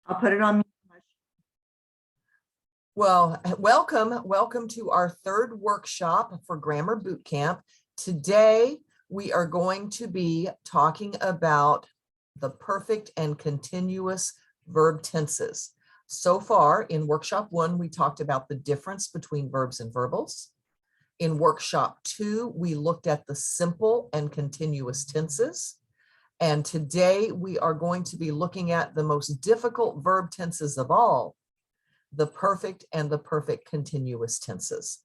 I'll put it on mute. Well, welcome to our third workshop for Grammar Bootcamp. Today, we are going to be talking about the perfect and continuous verb tenses. So far in workshop 1, we talked about the difference between verbs and verbals. In workshop 2, we looked at the simple and continuous tenses. And today we are going to be looking at the most difficult verb tenses of all, the perfect and the perfect continuous tenses.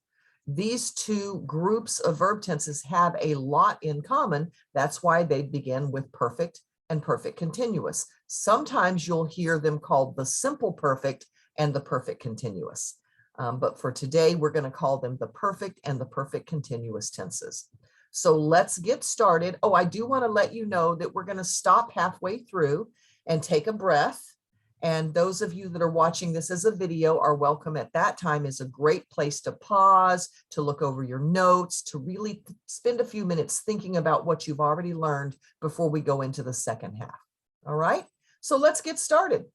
These two groups of verb tenses have a lot in common. That's why they begin with perfect and perfect continuous. Sometimes you'll hear them called the simple perfect and the perfect continuous. But for today, we're going to call them the perfect and the perfect continuous tenses. So let's get started. Oh, I do want to let you know that we're going to stop halfway through and take a breath. And those of you that are watching this as a video are welcome at that time. Is a great place to pause, to look over your notes, to really spend a few minutes thinking about what you've already learned before we go into the second half. All right, so let's get started.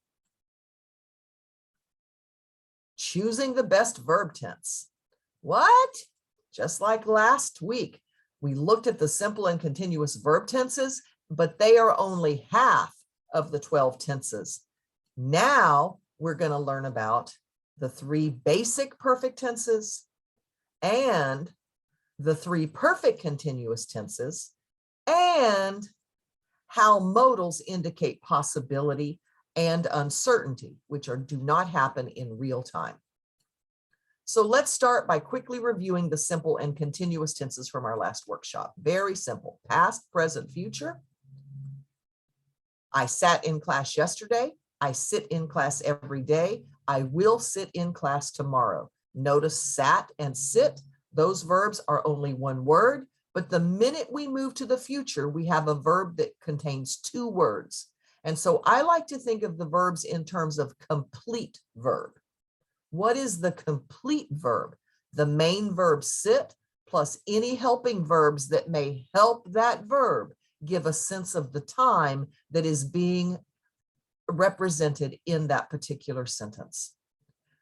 Choosing the best verb tense. What? Just like last week, we looked at the simple and continuous verb tenses, but they are only half of the 12 tenses. Now we're going to learn about the 3 basic perfect tenses and the 3 perfect continuous tenses and how modals indicate possibility and uncertainty, which do not happen in real time. So let's start by quickly reviewing the simple and continuous tenses from our last workshop. Very simple: past, present, future. I sat in class yesterday. I sit in class every day. I will sit in class tomorrow. Notice sat and sit. Those verbs are only one word, but the minute we move to the future, we have a verb that contains 2 words. And so I like to think of the verbs in terms of complete verb. What is the complete verb? The main verb sit plus any helping verbs that may help that verb give a sense of the time that is being represented in that particular sentence.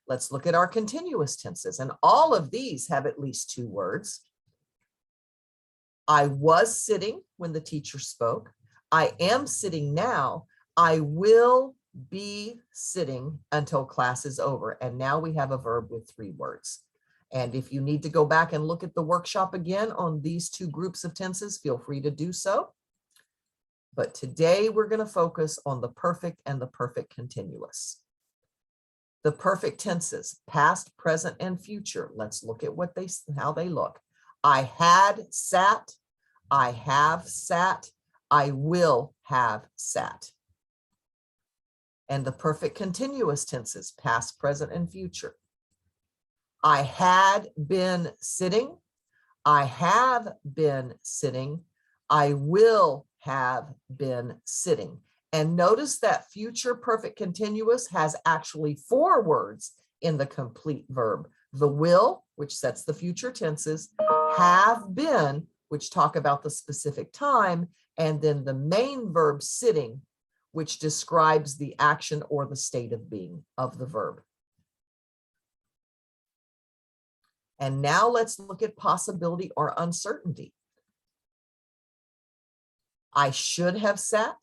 Let's look at our continuous tenses, and all of these have at least 2 words. I was sitting when the teacher spoke. I am sitting now. I will be sitting until class is over. And now we have a verb with 3 words. And if you need to go back and look at the workshop again on these 2 groups of tenses, feel free to do so. But today we're going to focus on the perfect and the perfect continuous. The perfect tenses, past, present, and future. Let's look at how they look. I had sat. I have sat. I will have sat. And the perfect continuous tenses, past, present, and future. I had been sitting. I have been sitting. I will have been sitting. And notice that future perfect continuous has actually 4 words in the complete verb. The will, which sets the future tenses, have been, which talk about the specific time, and then the main verb sitting, which describes the action or the state of being of the verb. And now let's look at possibility or uncertainty. I should have sat.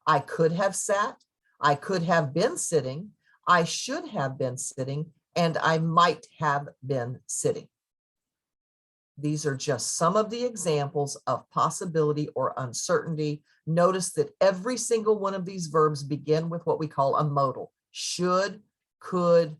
I could have sat. I could have been sitting. I should have been sitting. And I might have been sitting. These are just some of the examples of possibility or uncertainty. Notice that every single one of these verbs begin with what we call a modal: should, could,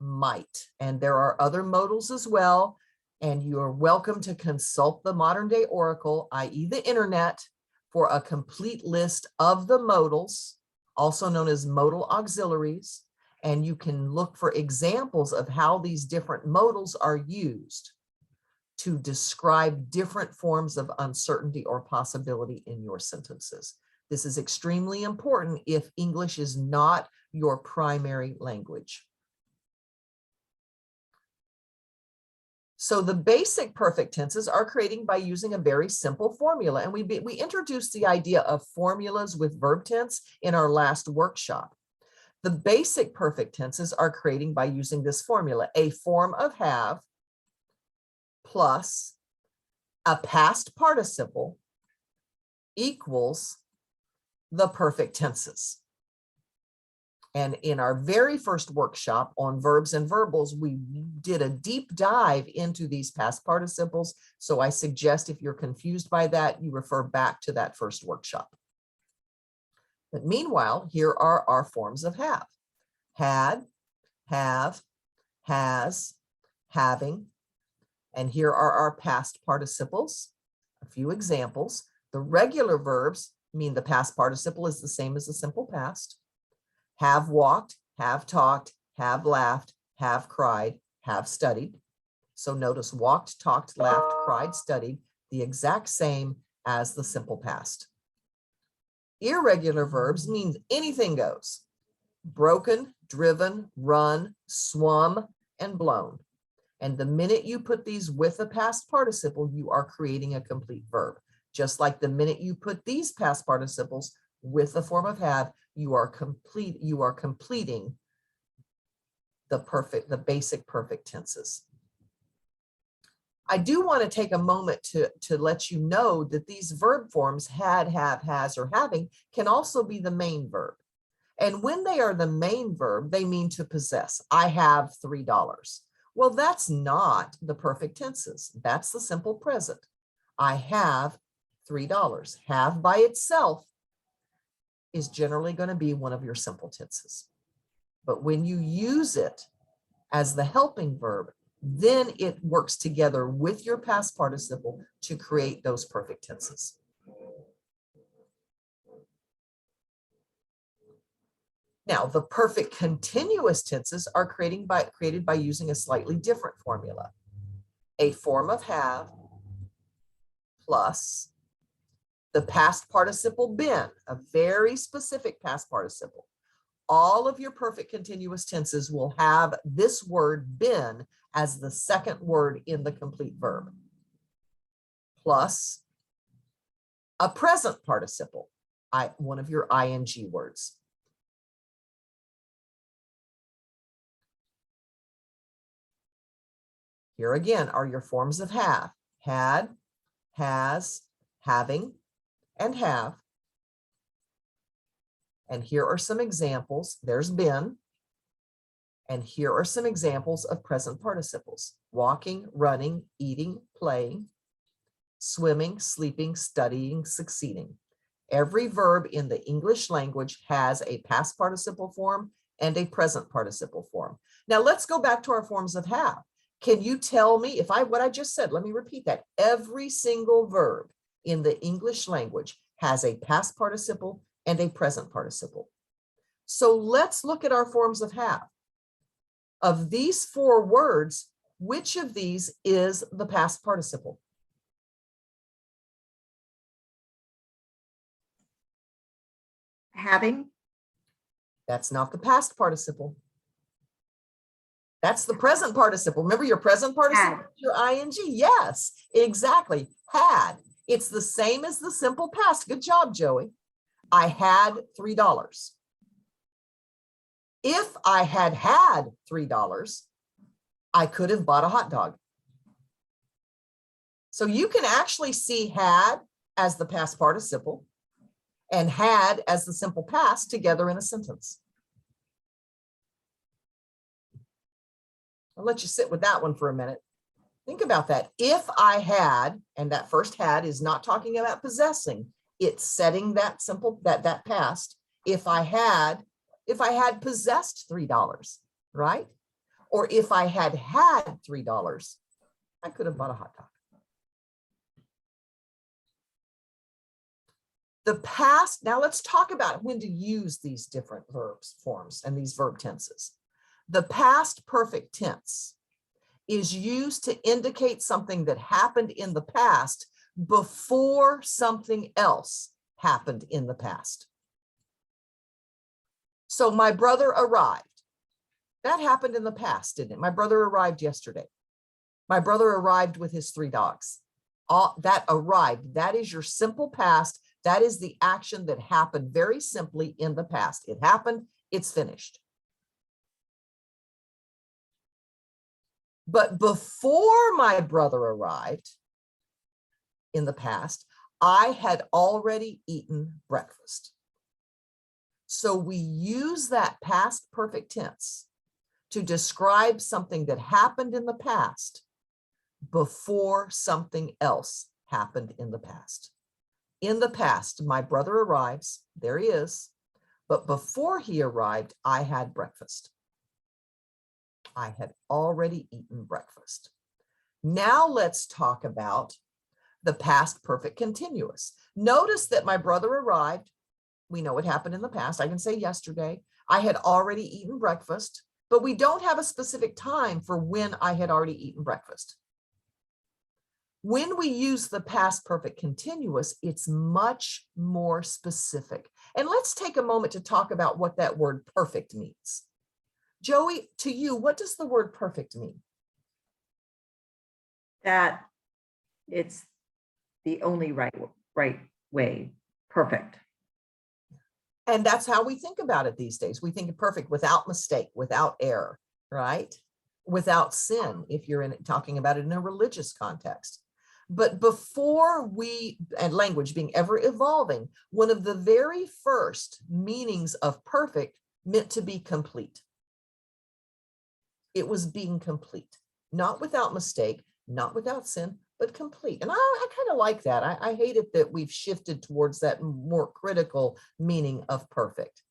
might. And there are other modals as well. And you are welcome to consult the modern day Oracle, i.e. the internet, for a complete list of the modals, also known as modal auxiliaries. And you can look for examples of how these different modals are used to describe different forms of uncertainty or possibility in your sentences. This is extremely important if English is not your primary language. So the basic perfect tenses are created by using a very simple formula. And we introduced the idea of formulas with verb tense in our last workshop. The basic perfect tenses are creating by using this formula, a form of have plus a past participle equals the perfect tenses. And in our very first workshop on verbs and verbals, we did a deep dive into these past participles. So I suggest if you're confused by that, you refer back to that first workshop. But meanwhile, here are our forms of have. Had, have, has, having, and here are our past participles. A few examples. The regular verbs mean the past participle is the same as the simple past. Have walked, have talked, have laughed, have cried, have studied. So notice walked, talked, laughed, cried, studied, the exact same as the simple past. Irregular verbs means anything goes. Broken, driven, run, swum, and blown. And the minute you put these with a past participle, you are creating a complete verb. Just like the minute you put these past participles with the form of have, you are completing the basic perfect tenses. I do want to take a moment to let you know that these verb forms, had, have, has, or having, can also be the main verb. And when they are the main verb, they mean to possess. I have $3. Well, that's not the perfect tenses. That's the simple present. I have $3. Have by itself is generally going to be one of your simple tenses. But when you use it as the helping verb, then it works together with your past participle to create those perfect tenses. Now, the perfect continuous tenses are created by using a slightly different formula. A form of have plus the past participle been, a very specific past participle. All of your perfect continuous tenses will have this word been as the second word in the complete verb, plus a present participle, one of your ing words. Here again are your forms of have: had, has, having, and have. And here are some examples. There's been. And here are some examples of present participles: walking, running, eating, playing, swimming, sleeping, studying, succeeding. Every verb in the English language has a past participle form and a present participle form. Now let's go back to our forms of have. Can you tell me what I just said? Let me repeat that. Every single verb in the English language has a past participle and a present participle. So let's look at our forms of have. Of these four words, which of these is the past participle? Having. That's not the past participle. That's the present participle. Remember your present participle, Had. your ing? Yes, exactly. Had. It's the same as the simple past. Good job, Joey. I had $3. If I had had $3, I could have bought a hot dog. So you can actually see had as the past participle and had as the simple past together in a sentence. I'll let you sit with that one for a minute. Think about that. If I had, and that first had is not talking about possessing, it's setting that simple, that past. If I had possessed $3, right? Or if I had had $3, I could have bought a hot dog. The past, now let's talk about when to use these different verbs forms and these verb tenses. The past perfect tense is used to indicate something that happened in the past before something else happened in the past. So my brother arrived. That happened in the past, didn't it? My brother arrived yesterday. My brother arrived with his 3 dogs. All that arrived, that is your simple past. That is the action that happened very simply in the past. It happened It's finished. But before my brother arrived in the past, I had already eaten breakfast. So we use that past perfect tense to describe something that happened in the past before something else happened in the past. In the past, my brother arrives, there he is, but before he arrived, I had breakfast. I had already eaten breakfast. Now let's talk about the past perfect continuous. Notice that my brother arrived. We know what happened in the past. I can say yesterday. I had already eaten breakfast, but we don't have a specific time for when I had already eaten breakfast. When we use the past perfect continuous, it's much more specific. And let's take a moment to talk about what that word perfect means. Joey, to you, what does the word perfect mean? That it's the only right way, perfect. And that's how we think about it these days. We think of perfect without mistake, without error, right? Without sin, if you're talking about it in a religious context. But before and language being ever evolving, one of the very first meanings of perfect meant to be complete. It was being complete, not without mistake, not without sin, but complete. And I kind of like that. I hate it that we've shifted towards that more critical meaning of perfect.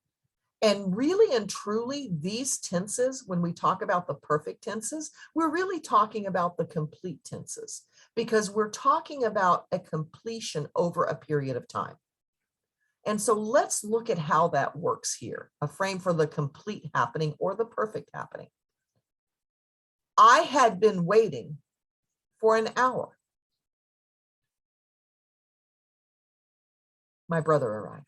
And really and truly, these tenses, when we talk about the perfect tenses, we're really talking about the complete tenses, because we're talking about a completion over a period of time. And so let's look at how that works here, a frame for the complete happening or the perfect happening. I had been waiting for an hour. My brother arrived.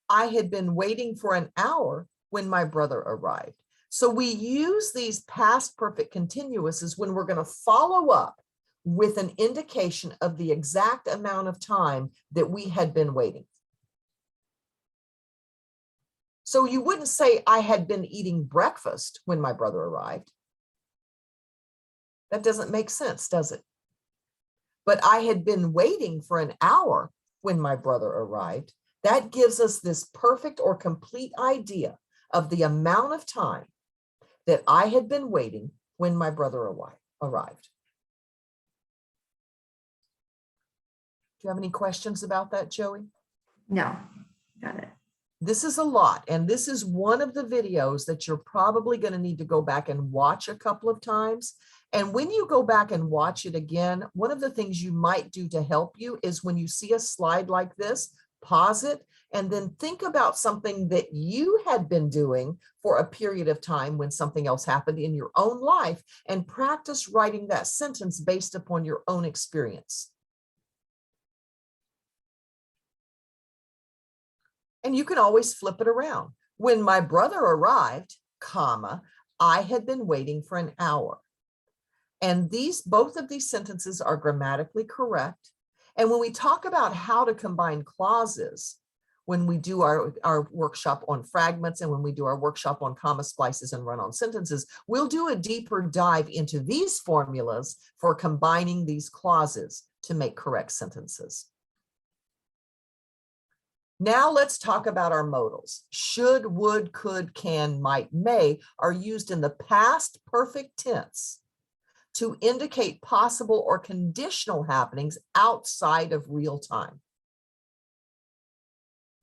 I had been waiting for an hour when my brother arrived. So we use these past perfect continuouses when we're going to follow up with an indication of the exact amount of time that we had been waiting. So you wouldn't say I had been eating breakfast when my brother arrived. That doesn't make sense, does it? But I had been waiting for an hour when my brother arrived. That gives us this perfect or complete idea of the amount of time that I had been waiting when my brother arrived. Do you have any questions about that, Joey? No, got it. This is a lot, and this is one of the videos that you're probably going to need to go back and watch a couple of times. And when you go back and watch it again, one of the things you might do to help you is when you see a slide like this, pause it, and then think about something that you had been doing for a period of time when something else happened in your own life, and practice writing that sentence based upon your own experience. And you can always flip it around. When my brother arrived, comma, I had been waiting for an hour. And both of these sentences are grammatically correct. And when we talk about how to combine clauses, when we do our workshop on fragments and when we do our workshop on comma splices and run-on sentences, we'll do a deeper dive into these formulas for combining these clauses to make correct sentences. Now let's talk about our modals. Should, would, could, can, might, may are used in the past perfect tense to indicate possible or conditional happenings outside of real time.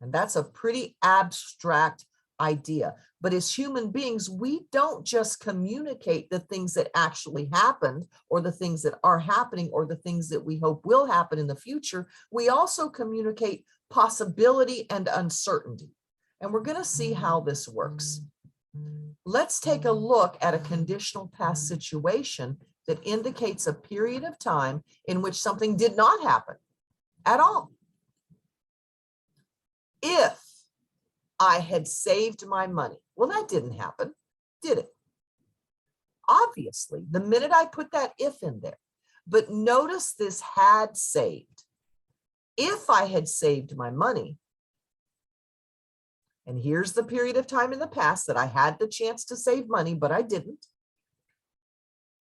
And that's a pretty abstract idea. But as human beings, we don't just communicate the things that actually happened or the things that are happening or the things that we hope will happen in the future. We also communicate possibility and uncertainty. And we're going to see how this works. Let's take a look at a conditional past situation that indicates a period of time in which something did not happen at all. If I had saved my money. Well, that didn't happen, did it? Obviously, the minute I put that if in there. But notice this had saved. if I had saved my money, and here's the period of time in the past that I had the chance to save money, but I didn't.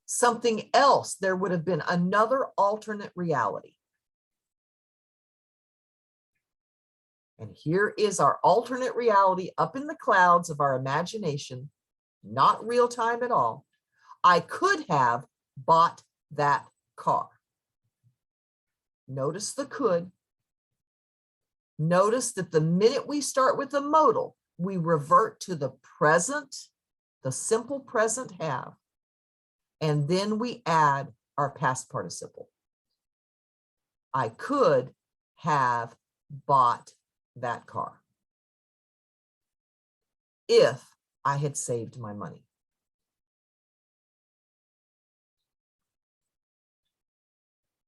Something else, there would have been another alternate reality. And here is our alternate reality up in the clouds of our imagination, not real time at all. I could have bought that car. Notice the could. Notice that the minute we start with the modal, we revert to the present, the simple present have, and then we add our past participle. I could have bought that car if I had saved my money.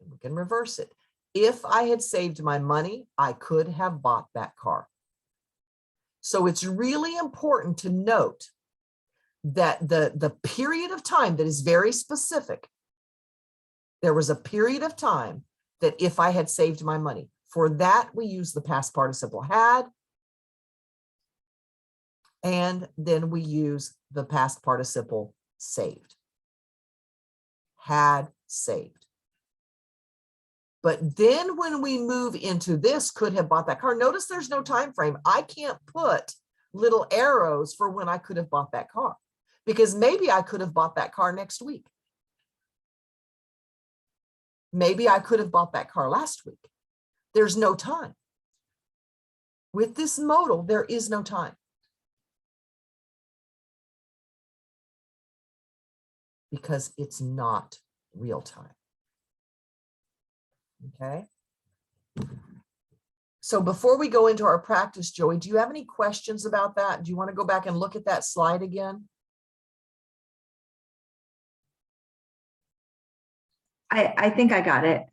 We can reverse it. If I had saved my money, I could have bought that car. So it's really important to note that the period of time that is very specific, there was a period of time that if I had saved my money, for that we use the past participle had, and then we use the past participle saved. Had saved. But then when we move into this, could have bought that car, notice there's no time frame. I can't put little arrows for when I could have bought that car, because maybe I could have bought that car next week. Maybe I could have bought that car last week. There's no time. With this modal, there is no time. Because it's not real time. Okay. So before we go into our practice, Joey, do you have any questions about that? Do you want to go back and look at that slide again? I think I got it.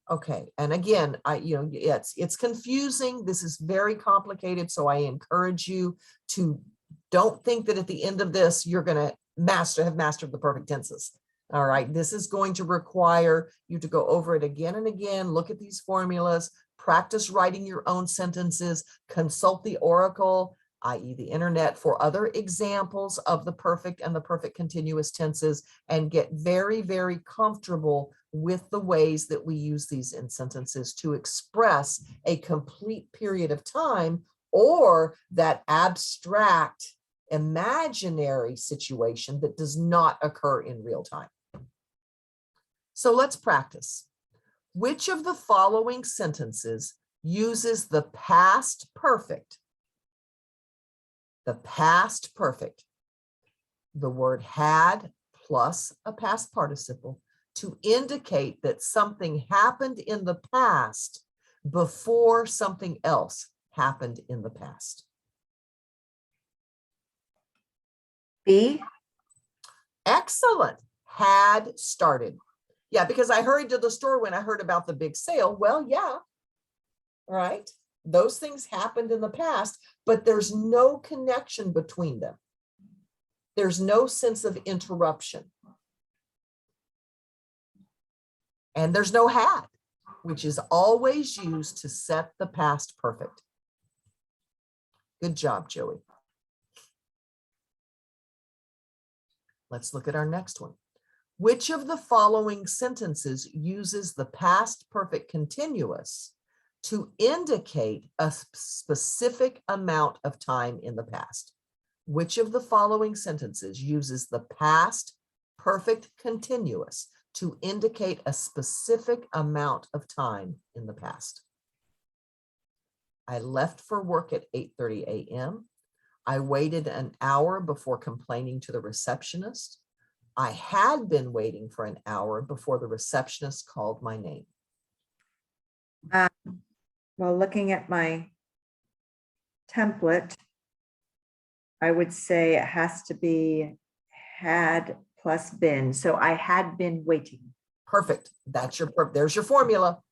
Okay. And again, it's confusing. This is very complicated. So I encourage you to don't think that at the end of this, you're going to have mastered the perfect tenses. All right. This is going to require you to go over it again and again, look at these formulas, practice writing your own sentences, consult the Oracle, i.e. the internet, for other examples of the perfect and the perfect continuous tenses, and get very, very comfortable with the ways that we use these in sentences to express a complete period of time or that abstract imaginary situation that does not occur in real time. So let's practice. Which of the following sentences uses the past perfect? The past perfect, the word had plus a past participle, to indicate that something happened in the past before something else happened in the past. B. Excellent. Had started. Yeah, because I hurried to the store when I heard about the big sale. Well, yeah, right. Those things happened in the past, but there's no connection between them. There's no sense of interruption. And there's no had, which is always used to set the past perfect. Good job, Joey. Let's look at our next one. Which of the following sentences uses the past perfect continuous to indicate a specific amount of time in the past? Which of the following sentences uses the past perfect continuous to indicate a specific amount of time in the past? I left for work at 8:30 a.m. I waited an hour before complaining to the receptionist. I had been waiting for an hour before the receptionist called my name. Well, looking at my template, I would say it has to be had plus been. So I had been waiting. Perfect. There's your formula,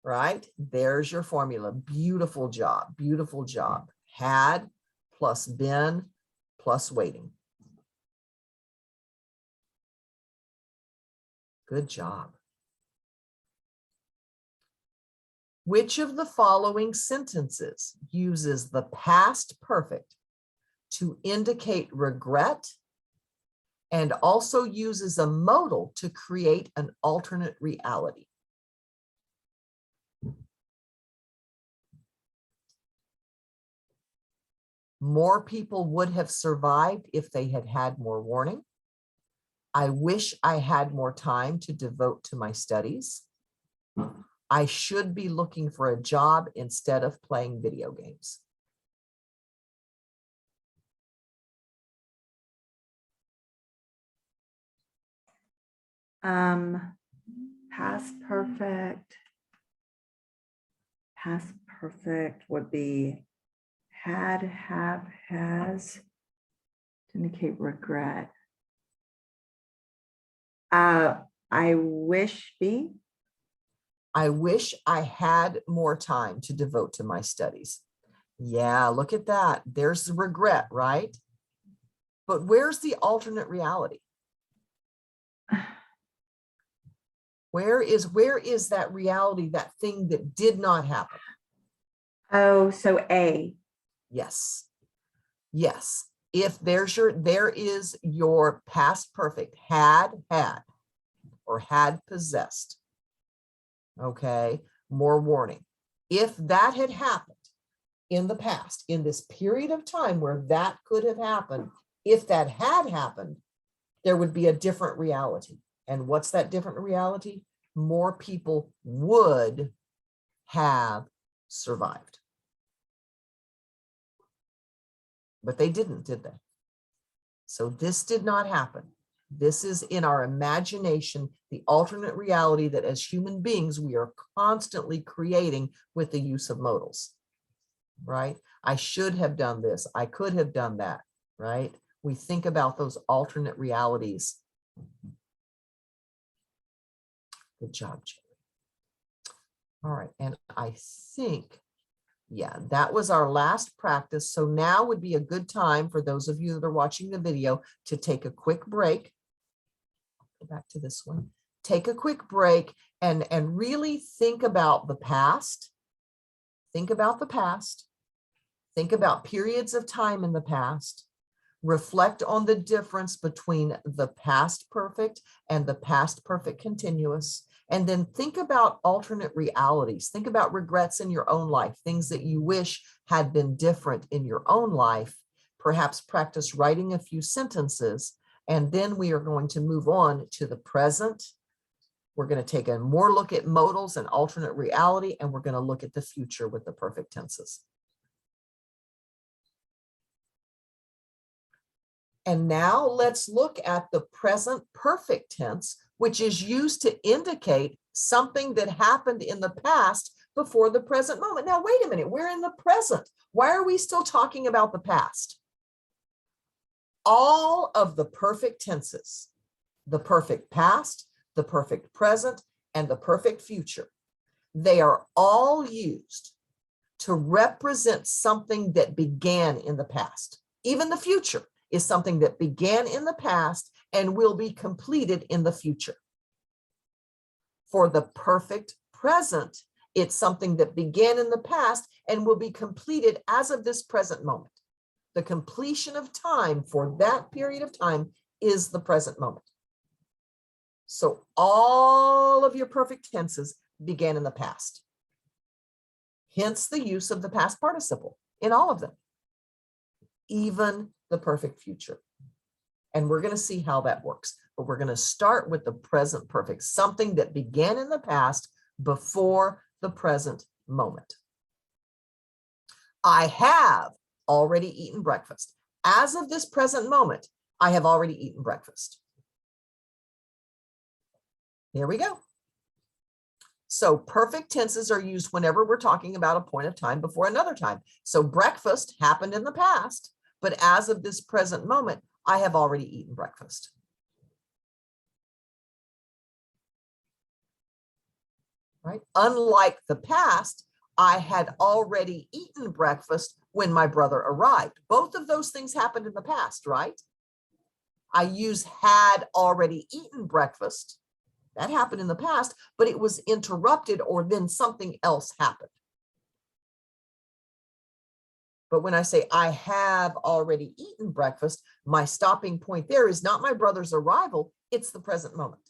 right? There's your formula. Beautiful job. Beautiful job. Had plus been plus waiting. Good job. Which of the following sentences uses the past perfect to indicate regret and also uses a modal to create an alternate reality? More people would have survived if they had had more warning. I wish I had more time to devote to my studies. I should be looking for a job instead of playing video games. Past perfect. Past perfect would be had, have, has, to indicate regret. I wish be. I wish I had more time to devote to my studies. Yeah, look at that. There's the regret, right? But where's the alternate reality? Where is that reality, that thing that did not happen? Oh, so A. Yes. Yes. If there is your past perfect, had, or had possessed. Okay, more warning. If that had happened in the past, in this period of time where that could have happened, if that had happened, there would be a different reality. And what's that different reality? More people would have survived. But they didn't, did they? So this did not happen. This is in our imagination, the alternate reality that as human beings, we are constantly creating with the use of modals, right? I should have done this. I could have done that, right? We think about those alternate realities. Good job, Jerry. All right, and I think, yeah, that was our last practice. So now would be a good time for those of you that are watching the video to take a quick break. Go back to this one. Take a quick break and really think about the past. Think about the past. Think about periods of time in the past. Reflect on the difference between the past perfect and the past perfect continuous. And then think about alternate realities. Think about regrets in your own life, things that you wish had been different in your own life. Perhaps practice writing a few sentences. And then we are going to move on to the present. We're going to take a more look at modals and alternate reality, and we're going to look at the future with the perfect tenses. And now let's look at the present perfect tense, which is used to indicate something that happened in the past before the present moment. Now, wait a minute, we're in the present. Why are we still talking about the past? All of the perfect tenses, the perfect past, the perfect present, and the perfect future, they are all used to represent something that began in the past. Even the future is something that began in the past and will be completed in the future. For the perfect present, it's something that began in the past and will be completed as of this present moment. The completion of time for that period of time is the present moment. So all of your perfect tenses began in the past. Hence the use of the past participle in all of them, even the perfect future. And we're going to see how that works. But we're going to start with the present perfect, something that began in the past before the present moment. I have already eaten breakfast. As of this present moment, I have already eaten breakfast. Here we go. So perfect tenses are used whenever we're talking about a point of time before another time. So breakfast happened in the past, but as of this present moment, I have already eaten breakfast. Right? Unlike the past, I had already eaten breakfast when my brother arrived. Both of those things happened in the past, right? I use had already eaten breakfast That happened in the past, but it was interrupted or then something else happened. But when I say I have already eaten breakfast, my stopping point there is not my brother's arrival, it's the present moment.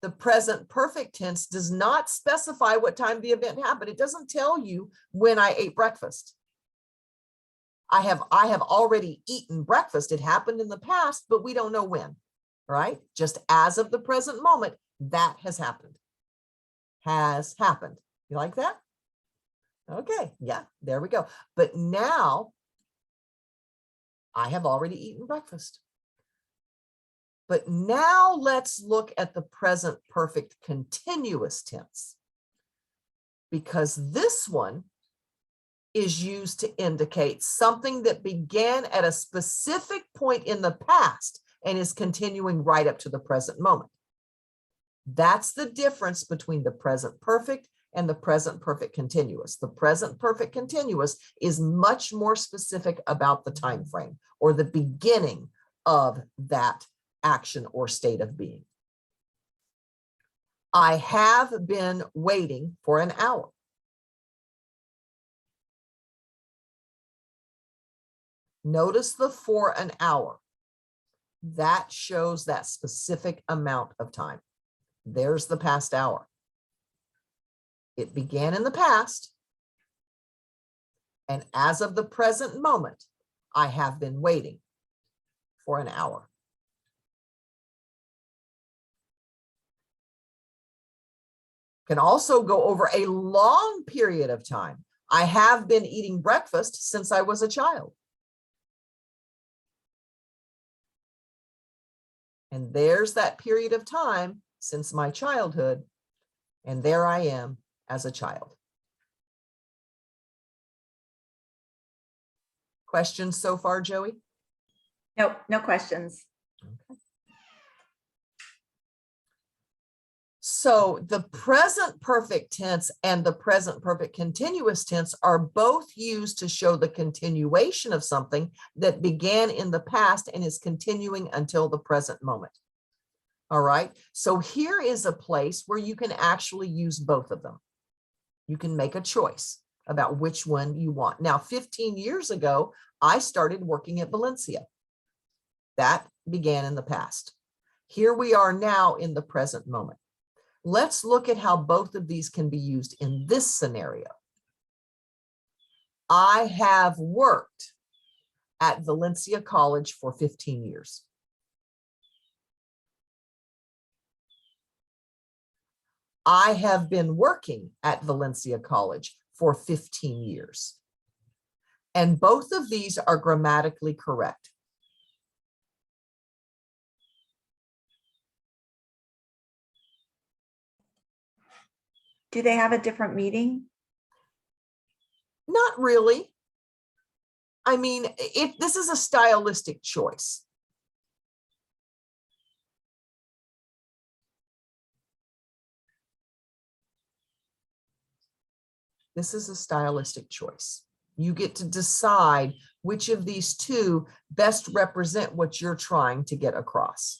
The present perfect tense does not specify what time the event happened. It doesn't tell you when I ate breakfast. I have already eaten breakfast. It happened in the past, but we don't know when, right? Just as of the present moment, that has happened. Has happened. You like that? Okay, yeah, there we go. But now I have already eaten breakfast. But now let's look at the present perfect continuous tense, because this one is used to indicate something that began at a specific point in the past and is continuing right up to the present moment. That's the difference between the present perfect and the present perfect continuous. The present perfect continuous is much more specific about the time frame or the beginning of that action or state of being. I have been waiting for an hour. Notice the for an hour. That shows that specific amount of time. There's the past hour. It began in the past, and as of the present moment, I have been waiting for an hour. Can also go over a long period of time. I have been eating breakfast since I was a child. And there's that period of time since my childhood, and there I am as a child. Questions so far, Joey? Nope, no questions. Okay. So the present perfect tense and the present perfect continuous tense are both used to show the continuation of something that began in the past and is continuing until the present moment. All right, so here is a place where you can actually use both of them. You can make a choice about which one you want. Now, 15 years ago, I started working at Valencia. That began in the past. Here we are now in the present moment. Let's look at how both of these can be used in this scenario. I have worked at Valencia College for 15 years. I have been working at Valencia College for 15 years. And both of these are grammatically correct. Do they have a different meaning? Not really. I mean, this is a stylistic choice. This is a stylistic choice. You get to decide which of these two best represent what you're trying to get across.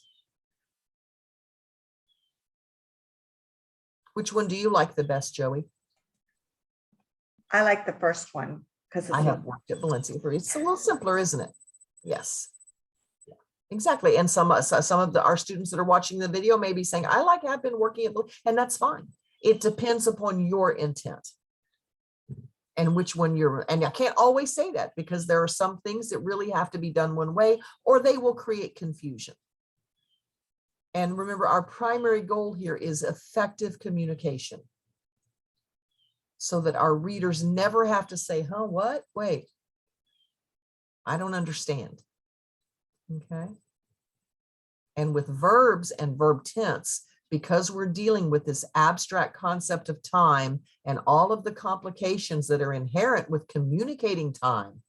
Which one do you like the best, Joey? I like the first one because I have worked at Valencia for, it's a little simpler, isn't it? Yes. Yeah, exactly. And some of our students that are watching the video may be saying, I have been working at, and that's fine. It depends upon your intent and which one and I can't always say that because there are some things that really have to be done one way or they will create confusion. And remember, our primary goal here is effective communication so that our readers never have to say, huh, what? Wait, I don't understand. Okay. And with verbs and verb tense, because we're dealing with this abstract concept of time and all of the complications that are inherent with communicating time,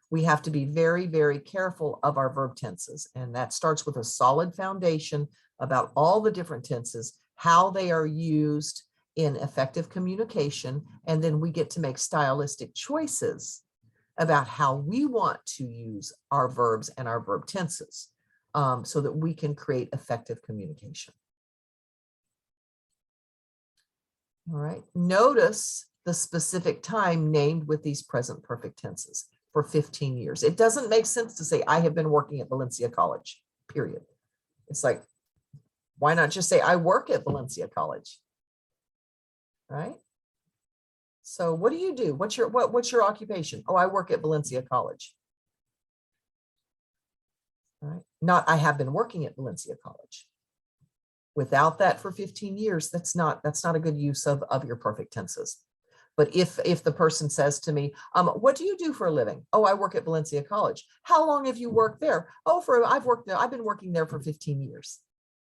we have to be very, very careful of our verb tenses. And that starts with a solid foundation about all the different tenses, how they are used in effective communication. And then we get to make stylistic choices about how we want to use our verbs and our verb tenses so that we can create effective communication. All right, notice the specific time named with these present perfect tenses for 15 years. It doesn't make sense to say, I have been working at Valencia College, period. It's like, why not just say, I work at Valencia College, right? So what do you do? What's your occupation? Oh, I work at Valencia College. All right, not I have been working at Valencia College. Without that for 15 years, that's not a good use of your perfect tenses. But if the person says to me, what do you do for a living? Oh, I work at Valencia College. How long have you worked there? Oh, I've been working there for 15 years.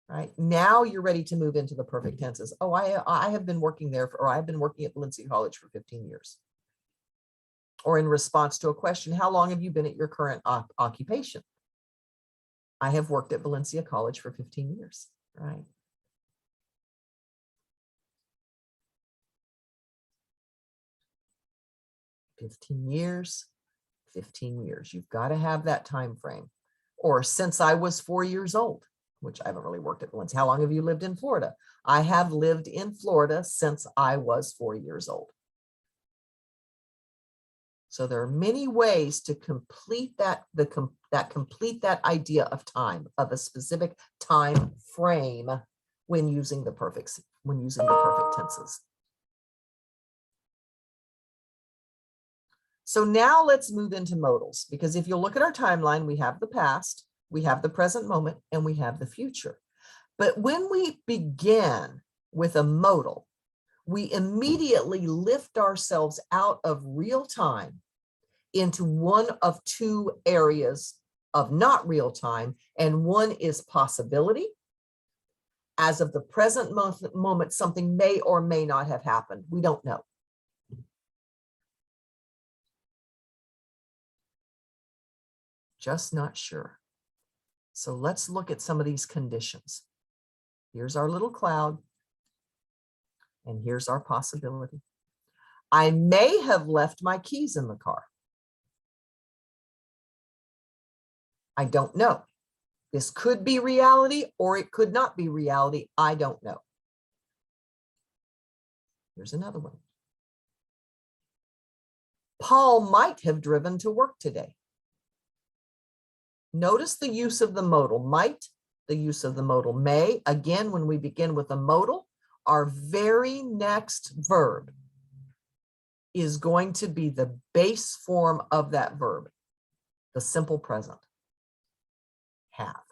Right? Now you're ready to move into the perfect tenses. Oh, I have been working there or I've been working at Valencia College for 15 years. Or in response to a question, how long have you been at your current occupation? I have worked at Valencia College for 15 years, right? "15 years, 15 years. You've got to have that time frame. Or since I was 4 years old, which I haven't really worked at Valencia. How long have you lived in Florida? I have lived in Florida since I was 4 years old. So there are many ways to complete that idea of time, of a specific time frame when using the perfect tenses. So now let's move into modals, because if you look at our timeline, we have the past, we have the present moment, and we have the future. But when we begin with a modal, we immediately lift ourselves out of real time into one of two areas of not real time, and one is possibility. As of the present moment, something may or may not have happened. We don't know. Just not sure. So let's look at some of these conditions. Here's our little cloud, and here's our possibility. I may have left my keys in the car. I don't know. This could be reality or it could not be reality. I don't know. Here's another one. Paul might have driven to work today. Notice the use of the modal might, the use of the modal may. Again, when we begin with a modal, our very next verb is going to be the base form of that verb, the simple present, have.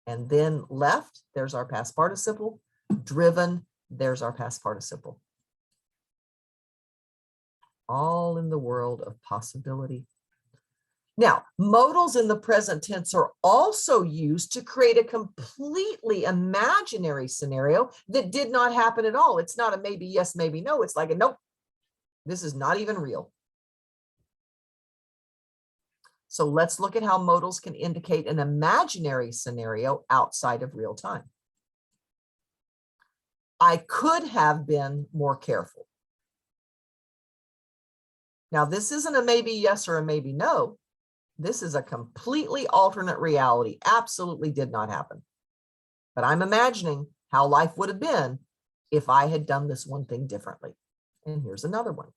And then left, there's our past participle. Driven, there's our past participle. All in the world of possibility. Now, modals in the present tense are also used to create a completely imaginary scenario that did not happen at all. It's not a maybe yes, maybe no. It's like a nope. This is not even real. So let's look at how modals can indicate an imaginary scenario outside of real time. I could have been more careful. Now, this isn't a maybe yes or a maybe no. This is a completely alternate reality. Absolutely did not happen. But I'm imagining how life would have been if I had done this one thing differently. And here's another one.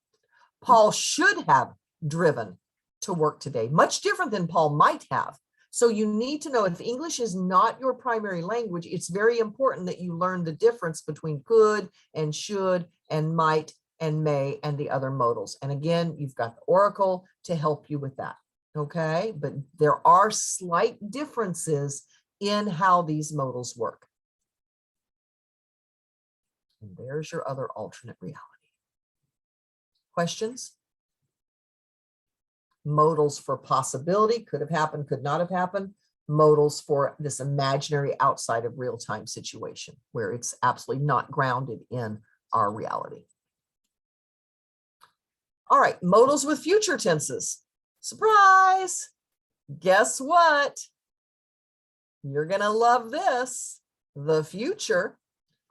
Paul should have driven to work today. Much different than Paul might have. So you need to know, if English is not your primary language, it's very important that you learn the difference between could and should and might and may and the other modals. And again, you've got the Oracle to help you with that. Okay, but there are slight differences in how these modals work. And there's your other alternate reality. Questions? Modals for possibility, could have happened, could not have happened. Modals for this imaginary outside of real-time situation where it's absolutely not grounded in our reality. All right, modals with future tenses. Surprise! Guess what? You're going to love this. The future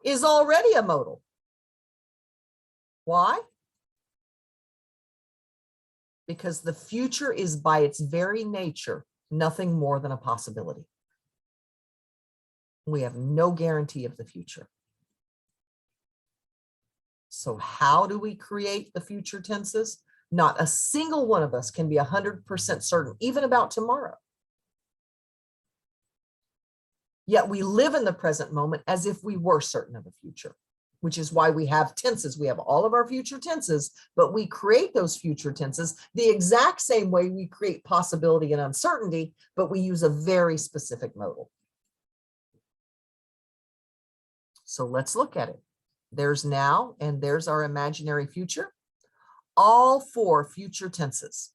is already a modal. Why? because the future is by its very nature nothing more than a possibility. We have no guarantee of the future. So how do we create the future tenses? Not a single one of us can be 100% certain, even about tomorrow. Yet we live in the present moment as if we were certain of the future, which is why we have tenses. We have all of our future tenses, but we create those future tenses the exact same way we create possibility and uncertainty, but we use a very specific modal. So let's look at it. There's now, and there's our imaginary future. All four future tenses: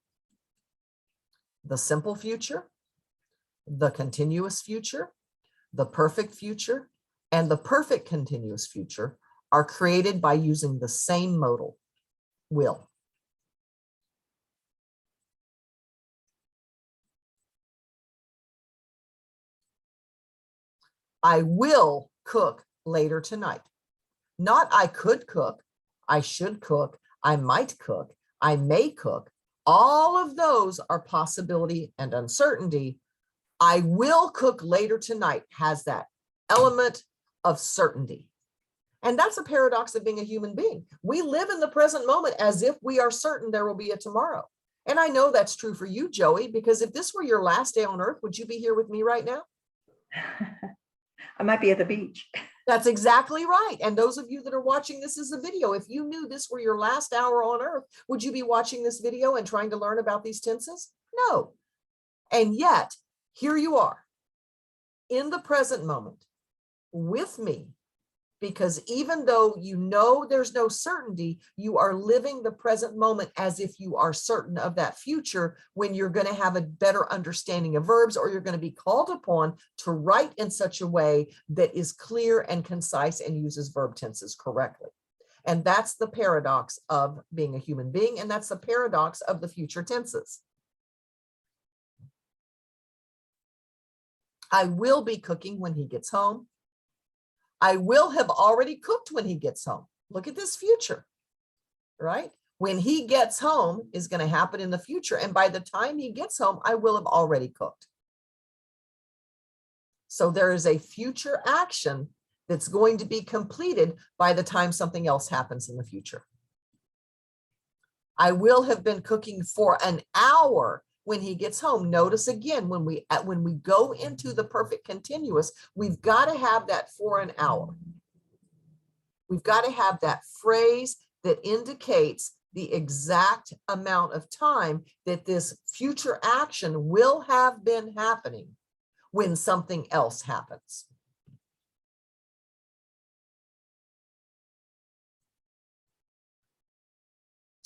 the simple future, the continuous future, the perfect future, and the perfect continuous future are created by using the same modal, will. I will cook later tonight. Not I could cook, I should cook, I might cook, I may cook. All of those are possibility and uncertainty. I will cook later tonight has that element of certainty. And that's a paradox of being a human being. We live in the present moment as if we are certain there will be a tomorrow. And I know that's true for you, Joey, because if this were your last day on earth, would you be here with me right now? I might be at the beach. That's exactly right. And those of you that are watching this as a video, if you knew this were your last hour on earth, would you be watching this video and trying to learn about these tenses? No. And yet, here you are in the present moment with me, because even though you know there's no certainty, you are living the present moment as if you are certain of that future, when you're going to have a better understanding of verbs, or you're going to be called upon to write in such a way that is clear and concise and uses verb tenses correctly. And that's the paradox of being a human being, and that's the paradox of the future tenses. I will be cooking when he gets home. I will have already cooked when he gets home. Look at this future, right? When he gets home is going to happen in the future. And by the time he gets home, I will have already cooked. So there is a future action that's going to be completed by the time something else happens in the future. I will have been cooking for an hour when he gets home. Notice again, when we go into the perfect continuous, we've got to have that for an hour. We've got to have that phrase that indicates the exact amount of time that this future action will have been happening when something else happens.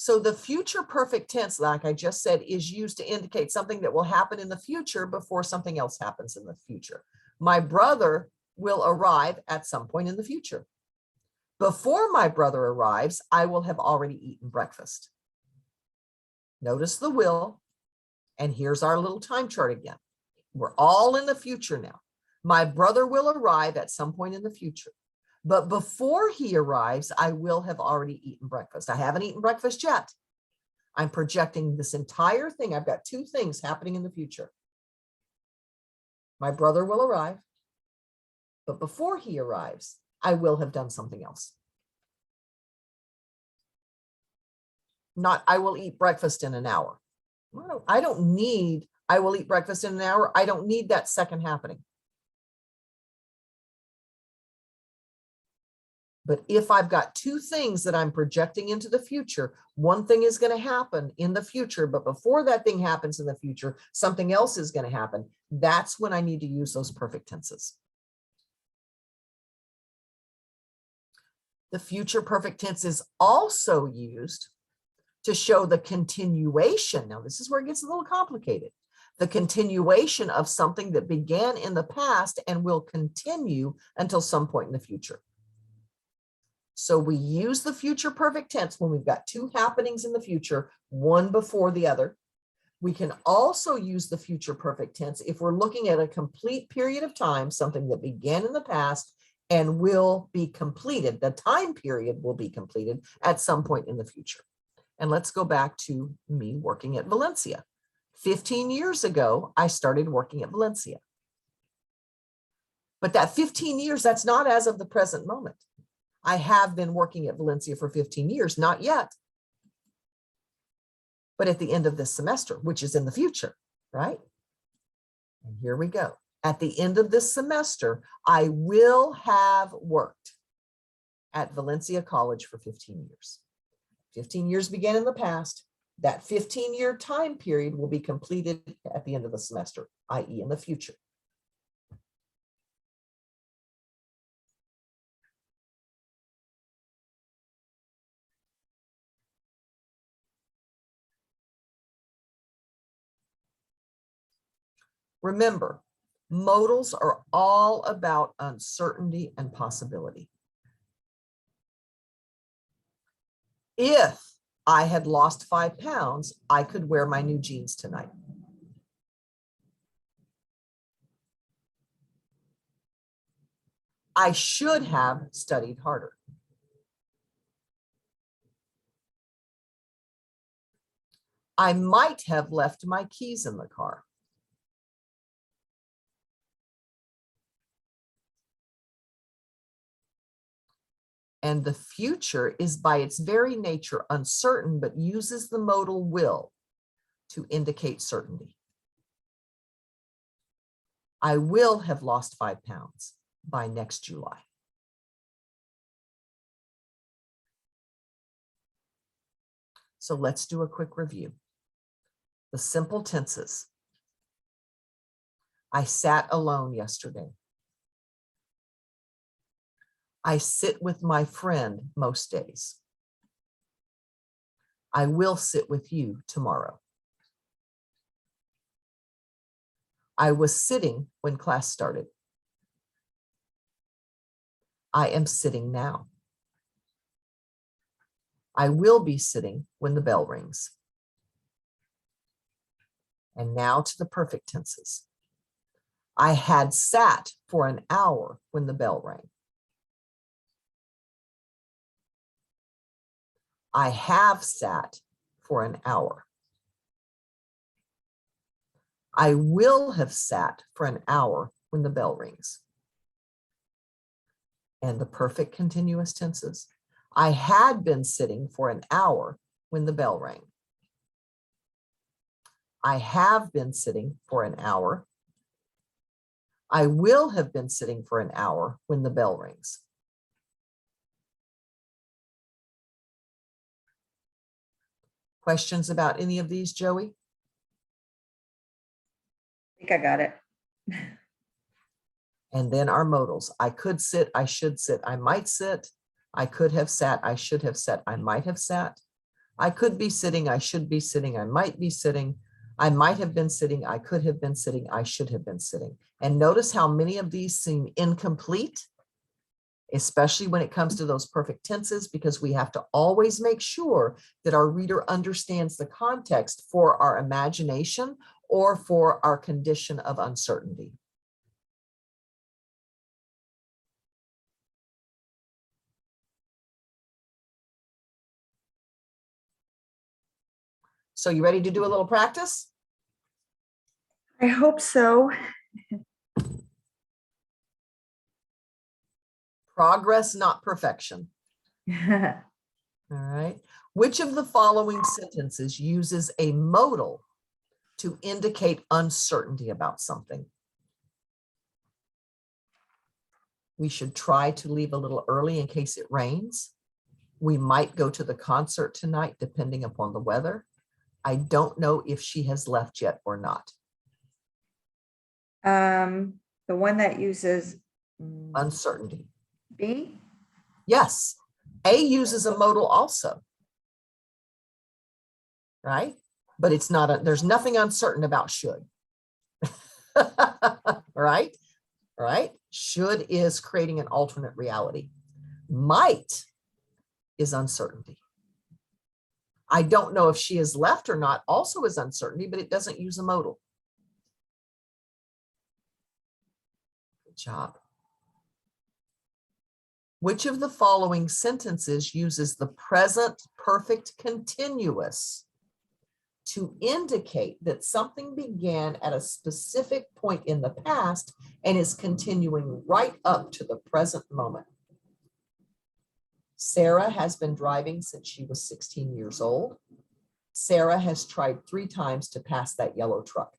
So the future perfect tense, like I just said, is used to indicate something that will happen in the future before something else happens in the future. My brother will arrive at some point in the future. Before my brother arrives, I will have already eaten breakfast. Notice the will, and here's our little time chart again. We're all in the future now. My brother will arrive at some point in the future. But before he arrives, I will have already eaten breakfast. I haven't eaten breakfast yet. I'm projecting this entire thing. I've got two things happening in the future. My brother will arrive, but before he arrives, I will have done something else. Not, I will eat breakfast in an hour. I don't need, I will eat breakfast in an hour. I don't need that second happening. But if I've got two things that I'm projecting into the future, one thing is going to happen in the future, but before that thing happens in the future, something else is going to happen. That's when I need to use those perfect tenses. The future perfect tense is also used to show the continuation. Now, this is where it gets a little complicated. The continuation of something that began in the past and will continue until some point in the future. So we use the future perfect tense when we've got two happenings in the future, one before the other. We can also use the future perfect tense if we're looking at a complete period of time, something that began in the past and will be completed. The time period will be completed at some point in the future. And let's go back to me working at Valencia. 15 years ago, I started working at Valencia. But that 15 years, that's not as of the present moment. I have been working at Valencia for 15 years, not yet, but at the end of this semester, which is in the future, right? And here we go. At the end of this semester, I will have worked at Valencia College for 15 years. 15 years began in the past. That 15-year time period will be completed at the end of the semester, i.e. in the future. Remember, modals are all about uncertainty and possibility. If I had lost 5 pounds, I could wear my new jeans tonight. I should have studied harder. I might have left my keys in the car. And the future is by its very nature uncertain, but uses the modal will to indicate certainty. I will have lost 5 pounds by next July. So let's do a quick review. The simple tenses. I sat alone yesterday. I sit with my friend most days. I will sit with you tomorrow. I was sitting when class started. I am sitting now. I will be sitting when the bell rings. And now to the perfect tenses. I had sat for an hour when the bell rang. I have sat for an hour. I will have sat for an hour when the bell rings. And the perfect continuous tenses. I had been sitting for an hour when the bell rang. I have been sitting for an hour. I will have been sitting for an hour when the bell rings. Questions about any of these, Joey? I think I got it. And then our modals. I could sit, I should sit, I might sit. I could have sat, I should have sat, I might have sat. I could be sitting, I should be sitting, I might be sitting. I might have been sitting, I could have been sitting, I should have been sitting. And notice how many of these seem incomplete, especially when it comes to those perfect tenses, because we have to always make sure that our reader understands the context for our imagination or for our condition of uncertainty. So you ready to do a little practice? I hope so. Progress, not perfection. All right. Which of the following sentences uses a modal to indicate uncertainty about something? We should try to leave a little early in case it rains. We might go to the concert tonight, depending upon the weather. I don't know if she has left yet or not. The one that uses Uncertainty. B. Yes. A uses a modal also. Right? But it's not, there's nothing uncertain about should. Right? Right? Should is creating an alternate reality. Might is uncertainty. I don't know if she has left or not also is uncertainty, but it doesn't use a modal. Good job. Which of the following sentences uses the present perfect continuous to indicate that something began at a specific point in the past and is continuing right up to the present moment? Sarah has been driving since she was 16 years old. Sarah has tried 3 times to pass that yellow truck.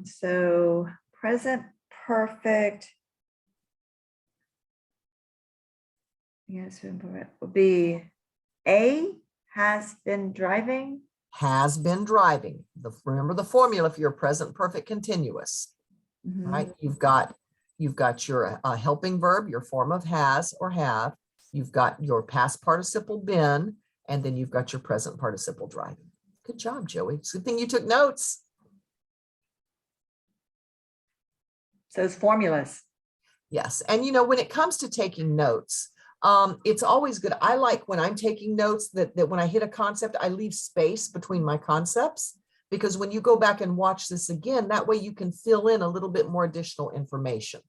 So present perfect. Yes, would be A, has been driving. Has been driving. Remember the formula for your present perfect continuous, right? You've got your helping verb, your form of has or have. You've got your past participle been, and then you've got your present participle driving. Good job, Joey. It's a good thing you took notes. So it's formulas. Yes. And you know, when it comes to taking notes, it's always good. I like when I'm taking notes that when I hit a concept, I leave space between my concepts, because when you go back and watch this again, that way you can fill in a little bit more additional information.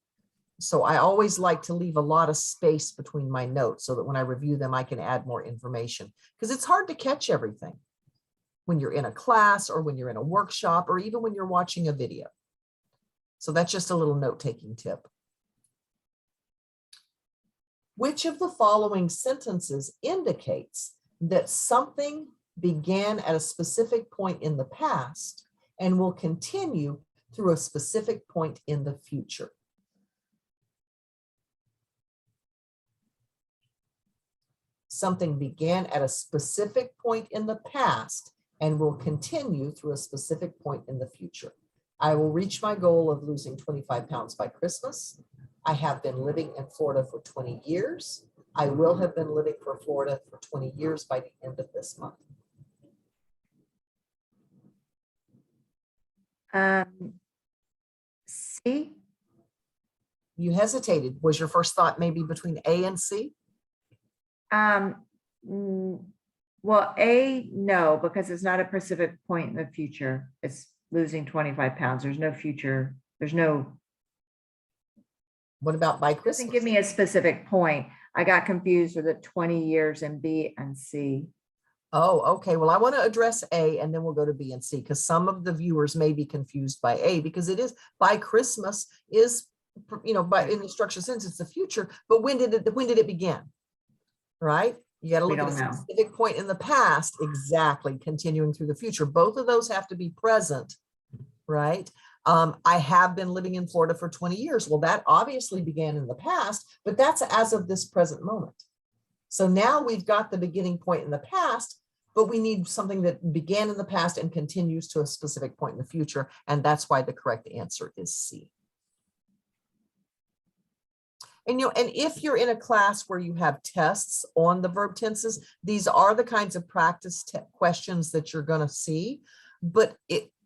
So I always like to leave a lot of space between my notes so that when I review them, I can add more information, because it's hard to catch everything when you're in a class or when you're in a workshop or even when you're watching a video. So that's just a little note-taking tip. Which of the following sentences indicates that something began at a specific point in the past and will continue through a specific point in the future? Something began at a specific point in the past and will continue through a specific point in the future. I will reach my goal of losing 25 pounds by Christmas. I have been living in Florida for 20 years. I will have been living for Florida for 20 years by the end of this month. C. You hesitated. Was your first thought maybe between A and C? Well, A, no, because it's not a specific point in the future. It's losing 25 pounds. There's no future. There's no. What about by Doesn't Christmas? give me a specific point. I got confused with the 20 years in B and C. Oh, okay. Well, I want to address A and then we'll go to B and C, because some of the viewers may be confused by A, because it is by Christmas is, you know, by in the structure sense, it's the future. But when did it begin? Right? You got to look at a specific point in the past, exactly, continuing through the future. Both of those have to be present, right? I have been living in Florida for 20 years. Well, that obviously began in the past, but that's as of this present moment. So now we've got the beginning point in the past, but we need something that began in the past and continues to a specific point in the future. And that's why the correct answer is C. And, you know, and if you're in a class where you have tests on the verb tenses, these are the kinds of practice questions that you're going to see. But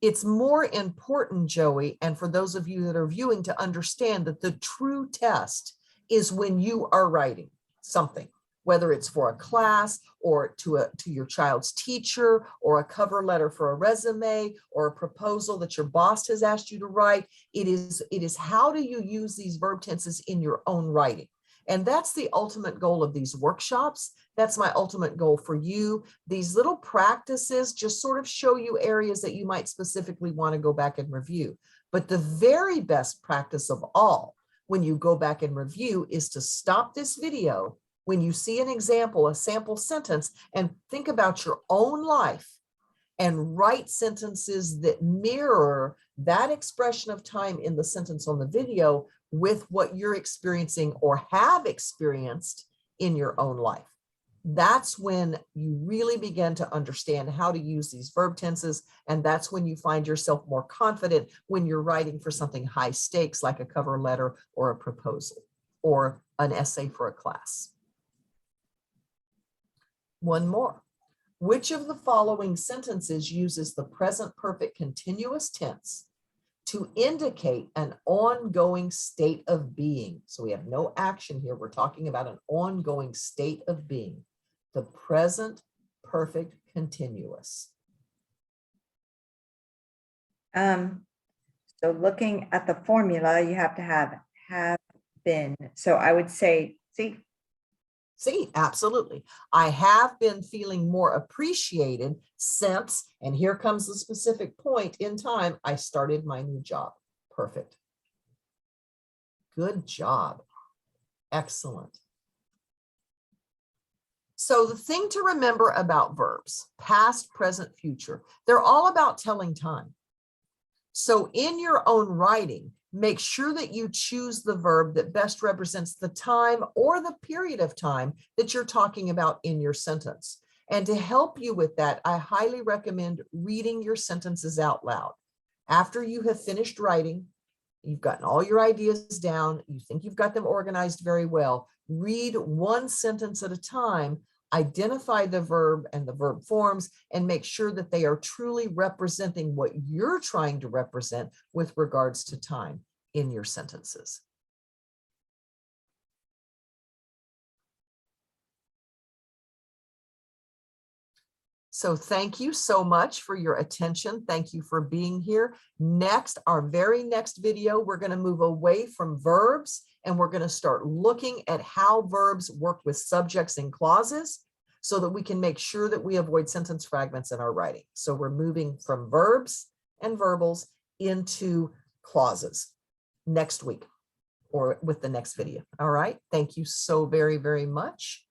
it's more important, Joey, and for those of you that are viewing, to understand that the true test is when you are writing something, whether it's for a class or to your child's teacher, or a cover letter for a resume, or a proposal that your boss has asked you to write. It is how do you use these verb tenses in your own writing? And that's the ultimate goal of these workshops. That's my ultimate goal for you. These little practices just sort of show you areas that you might specifically want to go back and review. But the very best practice of all, when you go back and review, is to stop this video when you see an example, a sample sentence, and think about your own life and write sentences that mirror that expression of time in the sentence on the video with what you're experiencing or have experienced in your own life. That's when you really begin to understand how to use these verb tenses. And that's when you find yourself more confident when you're writing for something high stakes, like a cover letter or a proposal or an essay for a class. One more. Which of the following sentences uses the present perfect continuous tense to indicate an ongoing state of being? So we have no action here. We're talking about an ongoing state of being. The present perfect continuous. So looking at the formula, you have to have have been. So I would say, see, See, absolutely. I have been feeling more appreciated since, and here comes the specific point in time, I started my new job. Perfect. Good job. Excellent. So the thing to remember about verbs, past, present, future, they're all about telling time. So in your own writing, make sure that you choose the verb that best represents the time or the period of time that you're talking about in your sentence. And to help you with that, I highly recommend reading your sentences out loud. After you have finished writing, you've gotten all your ideas down, you think you've got them organized very well, read one sentence at a time, identify the verb and the verb forms, and make sure that they are truly representing what you're trying to represent with regards to time in your sentences. So thank you so much for your attention. Thank you for being here. Next, our very next video, we're going to move away from verbs and we're going to start looking at how verbs work with subjects and clauses so that we can make sure that we avoid sentence fragments in our writing. So we're moving from verbs and verbals into clauses next week or with the next video. All right. Thank you so very, very much.